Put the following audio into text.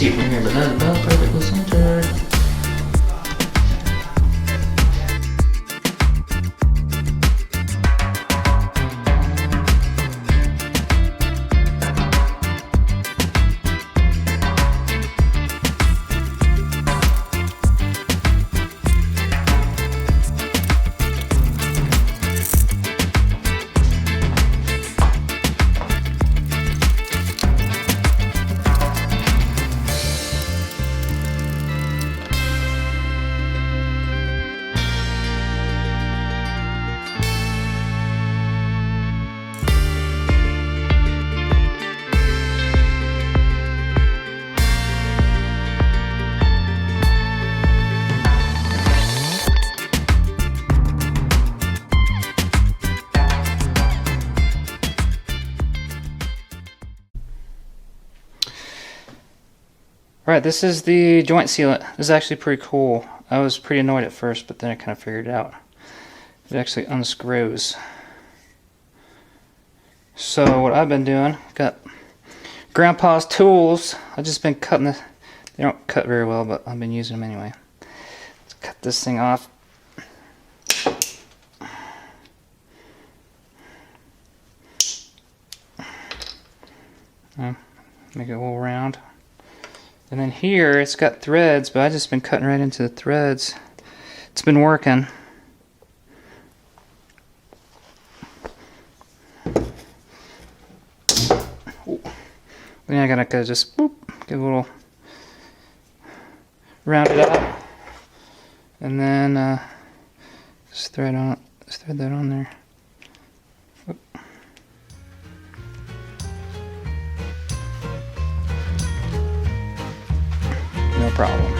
see from here, but that's about perfectly centered. Alright, this is the joint sealant. This is actually pretty cool. I was pretty annoyed at first, but then I kind of figured it out. It actually unscrews. So what I've been doing, got Grandpa's tools. I've just been cutting the, they don't cut very well, but I've been using them anyway. Let's cut this thing off. Make it a little round. And then here it's got threads, but I've just been cutting right into the threads. It's been working. Ooh. Then I gotta just boop, give a little round it out, and then just thread that on there. Oop. No problem.